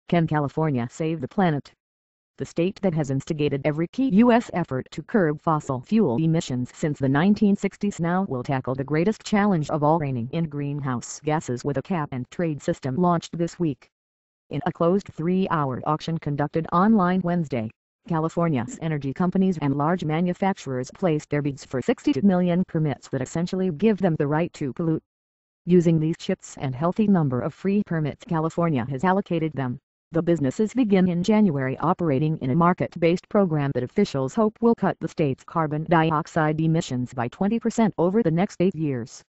Can California save the planet? The state that has instigated every key U.S. effort to curb fossil fuel emissions since the 1960s now will tackle the greatest challenge of all, reining in greenhouse gases with a cap-and-trade system launched this week. In a closed 3-hour auction conducted online Wednesday, California's energy companies and large manufacturers placed their bids for 62 million permits that essentially give them the right to pollute. Using these chips and healthy number of free permits California has allocated them, the businesses begin in January operating in a market-based program that officials hope will cut the state's carbon dioxide emissions by 20% over the next 8 years.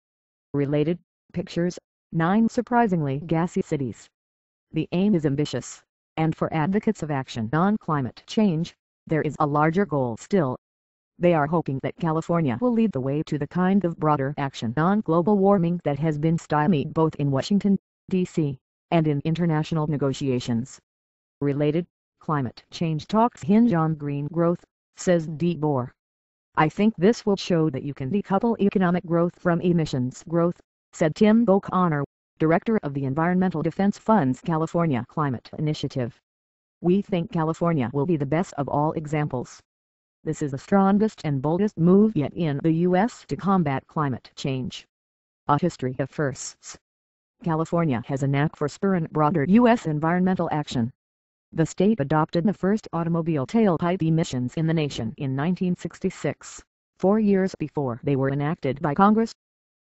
Related pictures, 9 surprisingly gassy cities. The aim is ambitious, and for advocates of action on climate change, there is a larger goal still. They are hoping that California will lead the way to the kind of broader action on global warming that has been stymied both in Washington, D.C., and in international negotiations. Related, climate change talks hinge on green growth, says Dee Boer. I think this will show that you can decouple economic growth from emissions growth, said Tim O'Connor, director of the Environmental Defense Fund's California Climate Initiative. We think California will be the best of all examples. This is the strongest and boldest move yet in the U.S. to combat climate change. A history of firsts. California has a knack for spurring broader U.S. environmental action. The state adopted the first automobile tailpipe emissions in the nation in 1966, 4 years before they were enacted by Congress.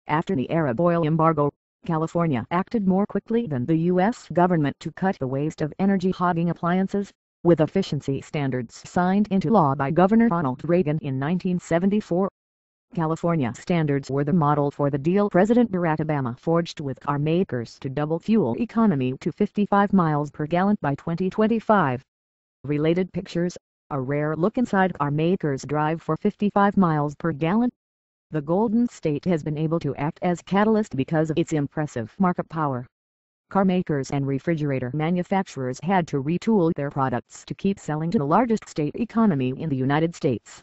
After the Arab oil embargo, California acted more quickly than the U.S. government to cut the waste of energy-hogging appliances, with efficiency standards signed into law by Governor Ronald Reagan in 1974. California standards were the model for the deal President Barack Obama forged with car makers to double fuel economy to 55 miles per gallon by 2025. Related pictures, a rare look inside car makers' drive for 55 miles per gallon. The Golden State has been able to act as catalyst because of its impressive market power. Car makers and refrigerator manufacturers had to retool their products to keep selling to the largest state economy in the United States.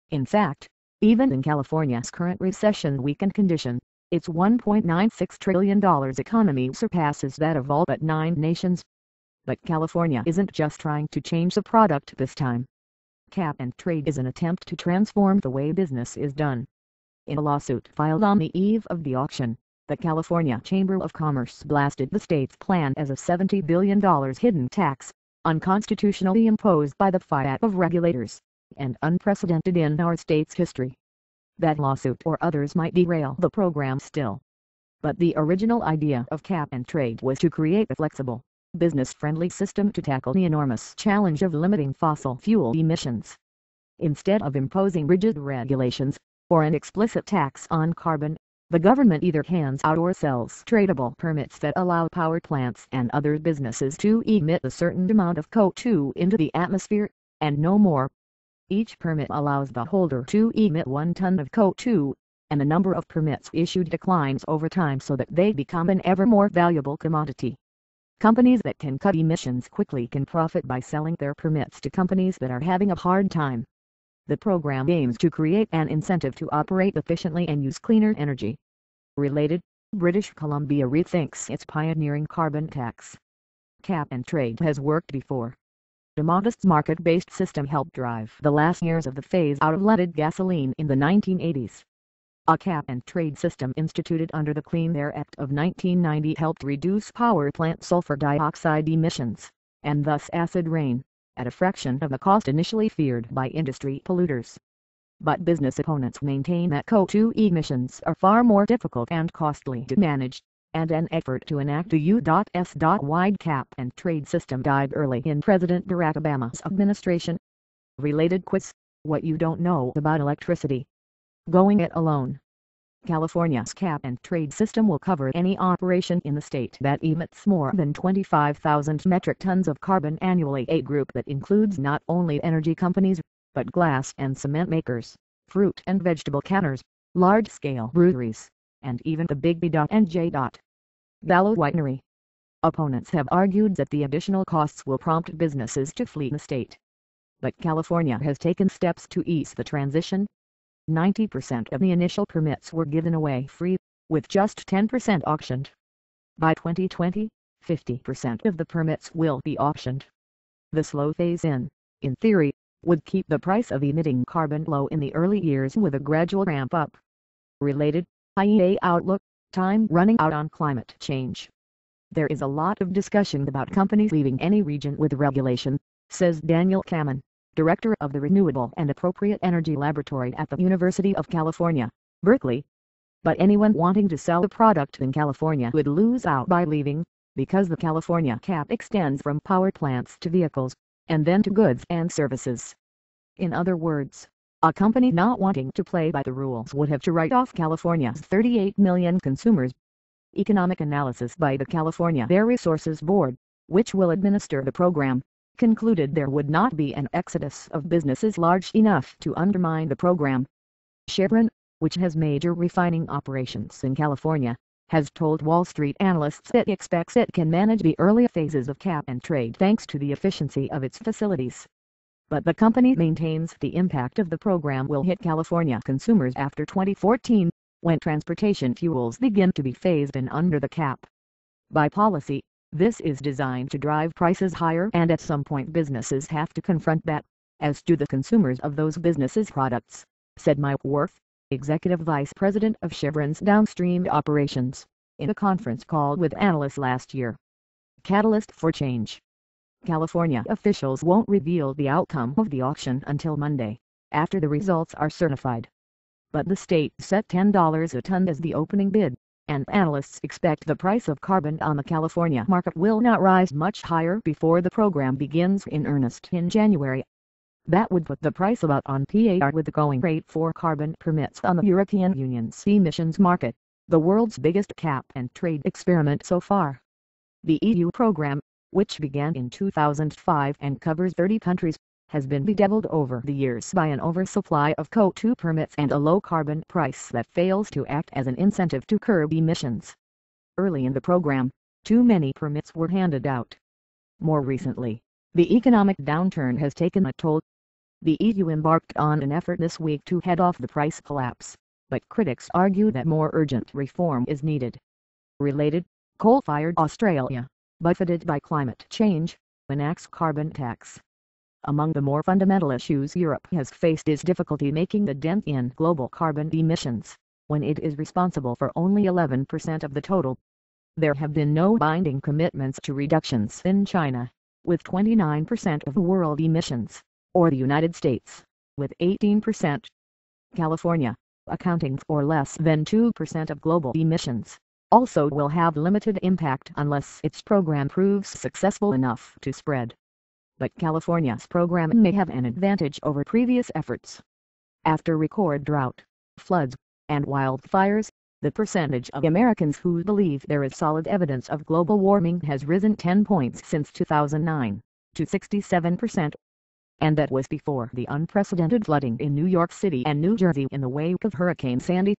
In fact, even in California's current recession-weakened condition, its $1.96 trillion economy surpasses that of all but 9 nations. But California isn't just trying to change the product this time. Cap and trade is an attempt to transform the way business is done. In a lawsuit filed on the eve of the auction, the California Chamber of Commerce blasted the state's plan as a $70 billion hidden tax, unconstitutionally imposed by the fiat of regulators, and unprecedented in our state's history. That lawsuit or others might derail the program still. But the original idea of cap and trade was to create a flexible, business-friendly system to tackle the enormous challenge of limiting fossil fuel emissions. Instead of imposing rigid regulations, or an explicit tax on carbon, the government either hands out or sells tradable permits that allow power plants and other businesses to emit a certain amount of CO2 into the atmosphere, and no more. Each permit allows the holder to emit 1 ton of CO2, and the number of permits issued declines over time so that they become an ever more valuable commodity. Companies that can cut emissions quickly can profit by selling their permits to companies that are having a hard time. The program aims to create an incentive to operate efficiently and use cleaner energy. Related, British Columbia rethinks its pioneering carbon tax. Cap and trade has worked before. A modest market-based system helped drive the last years of the phase-out of leaded gasoline in the 1980s. A cap-and-trade system instituted under the Clean Air Act of 1990 helped reduce power plant sulfur dioxide emissions, and thus acid rain, at a fraction of the cost initially feared by industry polluters. But business opponents maintain that CO2 emissions are far more difficult and costly to manage, and an effort to enact a U.S.-wide cap-and-trade system died early in President Barack Obama's administration. Related quiz: what you don't know about electricity. Going it alone. California's cap-and-trade system will cover any operation in the state that emits more than 25,000 metric tons of carbon annually, a group that includes not only energy companies, but glass and cement makers, fruit and vegetable canners, large-scale breweries, and even the Big B. and J. Gallo Winery. Opponents have argued that the additional costs will prompt businesses to flee the state. But California has taken steps to ease the transition. 90% of the initial permits were given away free, with just 10% auctioned. By 2020, 50% of the permits will be auctioned. The slow phase-in theory, would keep the price of emitting carbon low in the early years with a gradual ramp-up. Related, IEA Outlook, time running out on climate change. There is a lot of discussion about companies leaving any region with regulation, says Daniel Kamen, director of the Renewable and Appropriate Energy Laboratory at the University of California, Berkeley. But anyone wanting to sell a product in California would lose out by leaving, because the California cap extends from power plants to vehicles, and then to goods and services. In other words, a company not wanting to play by the rules would have to write off California's 38 million consumers. Economic analysis by the California Air Resources Board, which will administer the program, concluded there would not be an exodus of businesses large enough to undermine the program. Chevron, which has major refining operations in California, has told Wall Street analysts that it expects it can manage the early phases of cap and trade thanks to the efficiency of its facilities. But the company maintains the impact of the program will hit California consumers after 2014, when transportation fuels begin to be phased in under the cap. By policy, this is designed to drive prices higher, and at some point businesses have to confront that, as do the consumers of those businesses' products, said Mike Wirth, Executive Vice President of Chevron's downstream operations, in a conference call with analysts last year. Catalyst for change. California officials won't reveal the outcome of the auction until Monday, after the results are certified. But the state set $10 a ton as the opening bid, and analysts expect the price of carbon on the California market will not rise much higher before the program begins in earnest in January. That would put the price about on par with the going rate for carbon permits on the European Union's emissions market, the world's biggest cap and trade experiment so far. The EU program, which began in 2005 and covers 30 countries, has been bedeviled over the years by an oversupply of CO2 permits and a low carbon price that fails to act as an incentive to curb emissions. Early in the program, too many permits were handed out. More recently, the economic downturn has taken a toll. The EU embarked on an effort this week to head off the price collapse, but critics argue that more urgent reform is needed. Related, coal-fired Australia, buffeted by climate change, enacts carbon tax. Among the more fundamental issues Europe has faced is difficulty making a dent in global carbon emissions, when it is responsible for only 11% of the total. There have been no binding commitments to reductions in China, with 29% of world emissions, or the United States, with 18%. California, accounting for less than 2% of global emissions, also will have limited impact unless its program proves successful enough to spread. But California's program may have an advantage over previous efforts. After record drought, floods, and wildfires, the percentage of Americans who believe there is solid evidence of global warming has risen 10 points since 2009, to 67%. And that was before the unprecedented flooding in New York City and New Jersey in the wake of Hurricane Sandy.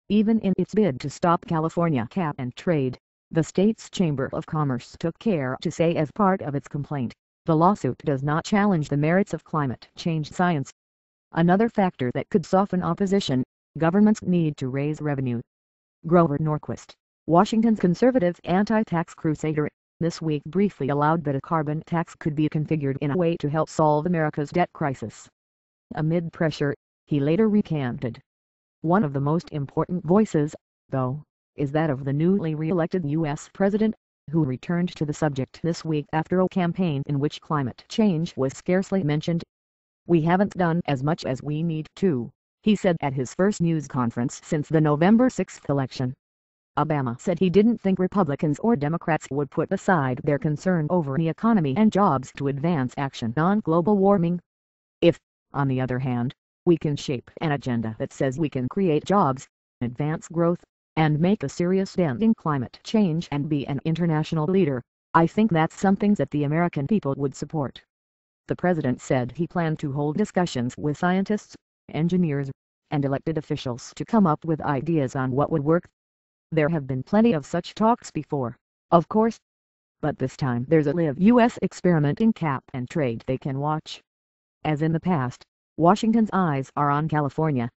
Even in its bid to stop California cap and trade, the state's Chamber of Commerce took care to say as part of its complaint, the lawsuit does not challenge the merits of climate change science. Another factor that could soften opposition, governments need to raise revenue. Grover Norquist, Washington's conservative anti-tax crusader, this week briefly allowed that a carbon tax could be configured in a way to help solve America's debt crisis. Amid pressure, he later recanted. One of the most important voices, though, is that of the newly re-elected U.S. President, who returned to the subject this week after a campaign in which climate change was scarcely mentioned. "We haven't done as much as we need to," he said at his first news conference since the November 6 election. Obama said he didn't think Republicans or Democrats would put aside their concern over the economy and jobs to advance action on global warming. If, on the other hand, we can shape an agenda that says we can create jobs, advance growth, and make a serious dent in climate change and be an international leader, I think that's something that the American people would support. The president said he planned to hold discussions with scientists, engineers, and elected officials to come up with ideas on what would work. There have been plenty of such talks before, of course. But this time there's a live U.S. experiment in cap and trade they can watch. As in the past, Washington's eyes are on California,